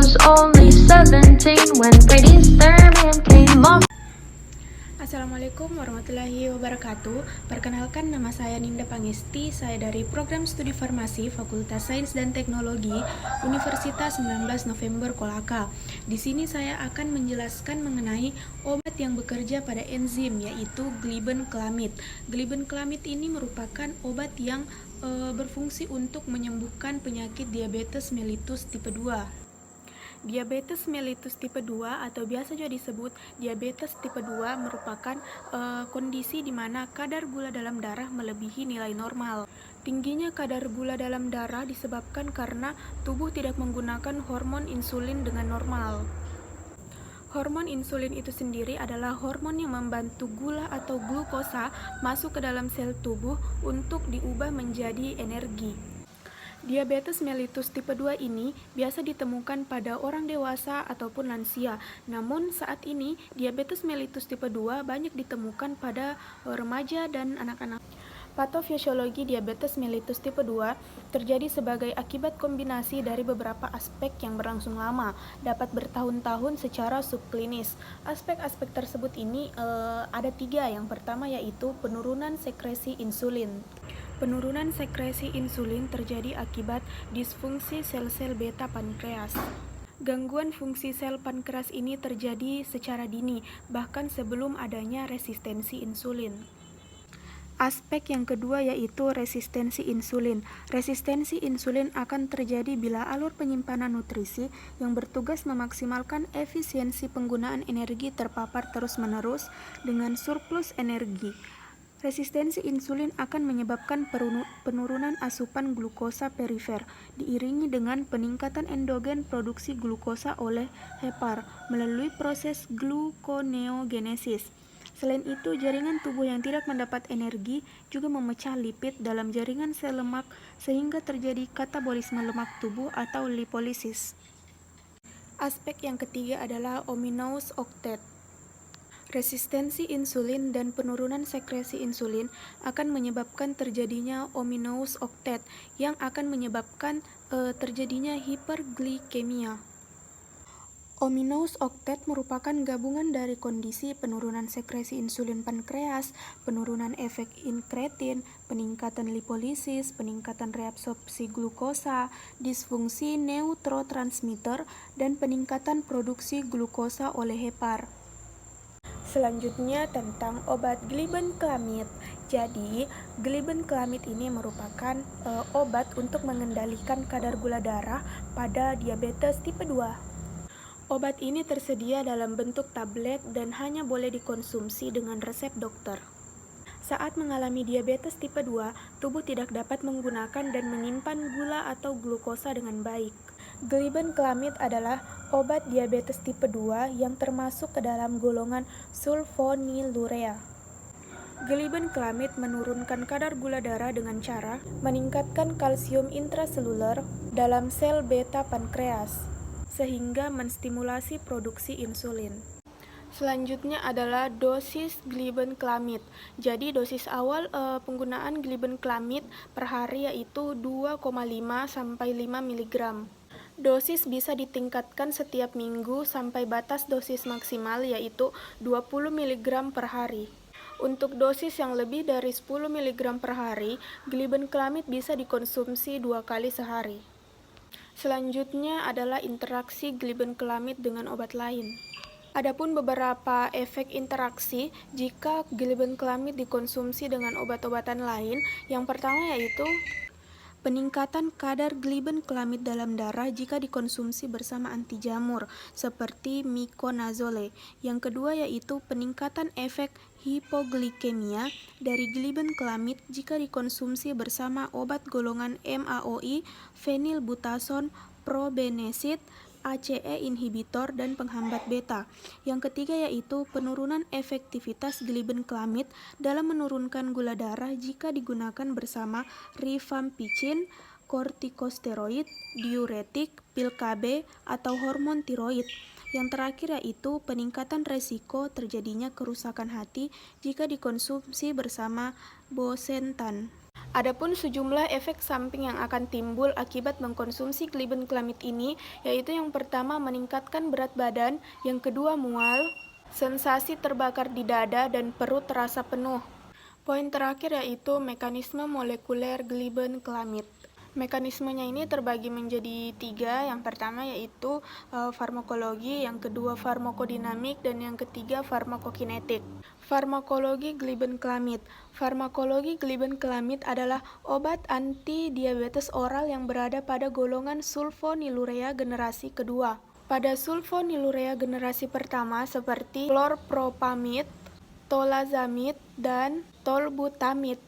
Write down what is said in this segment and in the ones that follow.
was only 17 when Pretty Thurman came off. Assalamualaikum warahmatullahi wabarakatuh. Perkenalkan, nama saya Ninda Pangesti. Saya dari Program Studi Farmasi Fakultas Sains dan Teknologi Universitas 19 November Kolaka. Di sini saya akan menjelaskan mengenai obat yang bekerja pada enzim, yaitu glibenclamid. Glibenclamid ini merupakan obat yang berfungsi untuk menyembuhkan penyakit diabetes mellitus tipe 2. Diabetes mellitus tipe 2 atau biasa juga disebut diabetes tipe 2 merupakan kondisi di mana kadar gula dalam darah melebihi nilai normal. Tingginya kadar gula dalam darah disebabkan karena tubuh tidak menggunakan hormon insulin dengan normal. Hormon insulin itu sendiri adalah hormon yang membantu gula atau glukosa masuk ke dalam sel tubuh untuk diubah menjadi energi. Diabetes mellitus tipe 2 ini biasa ditemukan pada orang dewasa ataupun lansia. Namun saat ini diabetes mellitus tipe 2 banyak ditemukan pada remaja dan anak-anak. Patofisiologi diabetes mellitus tipe 2 terjadi sebagai akibat kombinasi dari beberapa aspek yang berlangsung lama, dapat bertahun-tahun secara subklinis. Aspek-aspek tersebut ini ada 3. Yang pertama yaitu penurunan sekresi insulin. Penurunan sekresi insulin terjadi akibat disfungsi sel-sel beta pankreas. Gangguan fungsi sel pankreas ini terjadi secara dini, bahkan sebelum adanya resistensi insulin. Aspek yang kedua yaitu resistensi insulin. Resistensi insulin akan terjadi bila alur penyimpanan nutrisi yang bertugas memaksimalkan efisiensi penggunaan energi terpapar terus-menerus dengan surplus energi. Resistensi insulin akan menyebabkan penurunan asupan glukosa perifer, diiringi dengan peningkatan endogen produksi glukosa oleh hepar melalui proses gluconeogenesis. Selain itu, jaringan tubuh yang tidak mendapat energi juga memecah lipid dalam jaringan sel lemak sehingga terjadi katabolisme lemak tubuh atau lipolisis. Aspek yang ketiga adalah ominous octet. Resistensi insulin dan penurunan sekresi insulin akan menyebabkan terjadinya ominous octet yang akan menyebabkan terjadinya hiperglikemia. Ominous octet merupakan gabungan dari kondisi penurunan sekresi insulin pankreas, penurunan efek inkretin, peningkatan lipolisis, peningkatan reabsorpsi glukosa, disfungsi neurotransmitter, dan peningkatan produksi glukosa oleh hepar. Selanjutnya tentang obat glibenclamid. Jadi, glibenclamid ini merupakan obat untuk mengendalikan kadar gula darah pada diabetes tipe 2. Obat ini tersedia dalam bentuk tablet dan hanya boleh dikonsumsi dengan resep dokter. Saat mengalami diabetes tipe 2, tubuh tidak dapat menggunakan dan menyimpan gula atau glukosa dengan baik. Glibenclamid adalah obat diabetes tipe 2 yang termasuk ke dalam golongan sulfonylurea. Glibenclamid menurunkan kadar gula darah dengan cara meningkatkan kalsium intraseluler dalam sel beta pankreas, sehingga menstimulasi produksi insulin. Selanjutnya adalah dosis glibenclamid. Jadi dosis awal penggunaan glibenclamid per hari yaitu 2,5 sampai 5 mg. Dosis bisa ditingkatkan setiap minggu sampai batas dosis maksimal yaitu 20 mg per hari. Untuk dosis yang lebih dari 10 mg per hari, glibenclamid bisa dikonsumsi 2 kali sehari. Selanjutnya adalah interaksi glibenclamid dengan obat lain. Adapun beberapa efek interaksi jika glibenclamid dikonsumsi dengan obat-obatan lain, yang pertama yaitu peningkatan kadar glibenclamid dalam darah jika dikonsumsi bersama anti jamur seperti miconazole. Yang kedua yaitu peningkatan efek hipoglikemia dari glibenclamid jika dikonsumsi bersama obat golongan MAOI, phenylbutazone, probenecid, ACE inhibitor, dan penghambat beta. Yang ketiga yaitu penurunan efektivitas glibenclamid dalam menurunkan gula darah jika digunakan bersama rifampicin, kortikosteroid, diuretik, pil KB, atau hormon tiroid. Yang terakhir yaitu peningkatan resiko terjadinya kerusakan hati jika dikonsumsi bersama bosentan. Adapun sejumlah efek samping yang akan timbul akibat mengkonsumsi glibenclamid ini, yaitu yang pertama meningkatkan berat badan, yang kedua mual, sensasi terbakar di dada dan perut terasa penuh. Poin terakhir yaitu mekanisme molekuler glibenclamid. Mekanismenya ini terbagi menjadi 3, yang pertama yaitu farmakologi, yang kedua farmakodinamik, dan yang ketiga farmakokinetik. Farmakologi glibenclamid. Farmakologi glibenclamid adalah obat anti-diabetes oral yang berada pada golongan sulfonilurea generasi kedua. Pada sulfonilurea generasi pertama seperti chlorpropamid, tolazamid, dan tolbutamid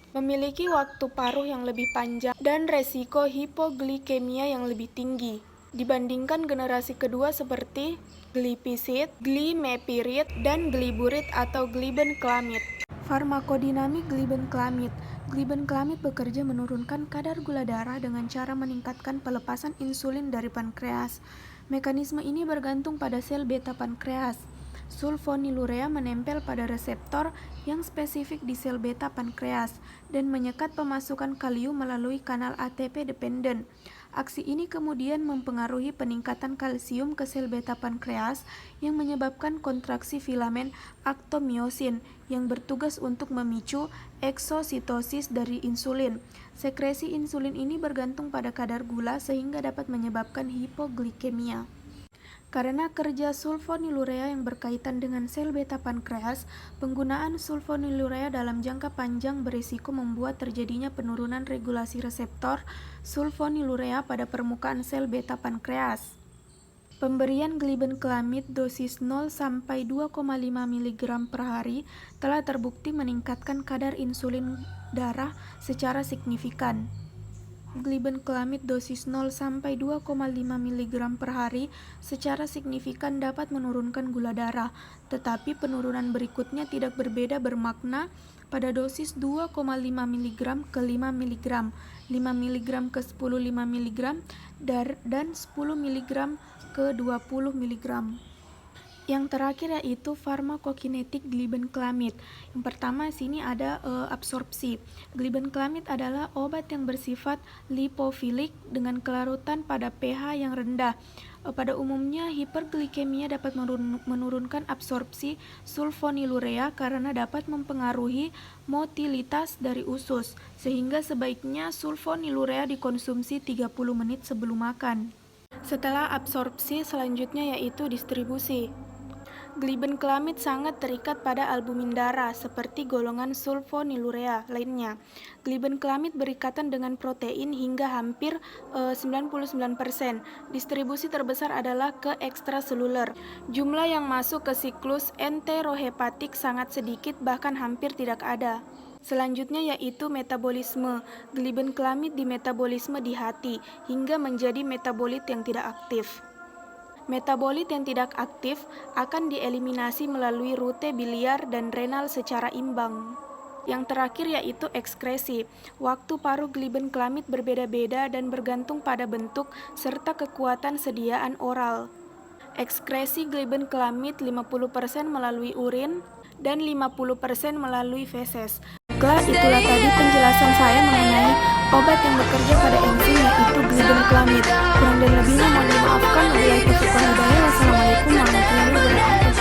memiliki waktu paruh yang lebih panjang dan resiko hipoglikemia yang lebih tinggi dibandingkan generasi kedua seperti glipisid, glimepirid, dan gliburid atau glibenclamid. Farmakodinamik glibenclamid. Glibenclamid bekerja menurunkan kadar gula darah dengan cara meningkatkan pelepasan insulin dari pankreas. Mekanisme ini bergantung pada sel beta pankreas. Sulfonilurea menempel pada reseptor yang spesifik di sel beta pankreas dan menyekat pemasukan kalium melalui kanal ATP dependen. Aksi ini kemudian mempengaruhi peningkatan kalsium ke sel beta pankreas yang menyebabkan kontraksi filamen aktomiosin yang bertugas untuk memicu eksositosis dari insulin. Sekresi insulin ini bergantung pada kadar gula sehingga dapat menyebabkan hipoglikemia. Karena kerja sulfonilurea yang berkaitan dengan sel beta pankreas, penggunaan sulfonilurea dalam jangka panjang berisiko membuat terjadinya penurunan regulasi reseptor sulfonilurea pada permukaan sel beta pankreas. Pemberian glibenclamid dosis 0 sampai 2,5 mg per hari telah terbukti meningkatkan kadar insulin darah secara signifikan. Glibenclamid dosis 0 sampai 2,5 mg per hari secara signifikan dapat menurunkan gula darah, tetapi penurunan berikutnya tidak berbeda bermakna pada dosis 2,5 mg ke 5 mg, 5 mg ke 10 5 mg, dan 10 mg ke 20 mg. Yang terakhir yaitu farmakokinetik glibenclamid. Yang pertama sini ada absorpsi. Glibenclamid adalah obat yang bersifat lipofilik dengan kelarutan pada pH yang rendah. Pada umumnya hiperglikemia dapat menurunkan absorpsi sulfonilurea karena dapat mempengaruhi motilitas dari usus, sehingga sebaiknya sulfonilurea dikonsumsi 30 menit sebelum makan. Setelah absorpsi, selanjutnya yaitu distribusi. Glibenclamid sangat terikat pada albumin darah seperti golongan sulfonilurea lainnya. Glibenclamid berikatan dengan protein hingga hampir 99%. Distribusi terbesar adalah ke ekstraseluler. Jumlah yang masuk ke siklus enterohepatik sangat sedikit bahkan hampir tidak ada. Selanjutnya yaitu metabolisme. Glibenclamid dimetabolisme di hati hingga menjadi metabolit yang tidak aktif. Metabolit yang tidak aktif akan dieliminasi melalui rute biliar dan renal secara imbang. Yang terakhir yaitu ekskresi. Waktu paruh glibenclamid berbeda-beda dan bergantung pada bentuk serta kekuatan sediaan oral. Ekskresi glibenclamid 50% melalui urin dan 50% melalui feses. Itulah tadi penjelasan saya mengenai obat yang bekerja pada enzim yaitu glibenclamid. Kurang dan lebihnya mohon dimaafkan. Wassalamualaikum warahmatullahi wabarakatuh.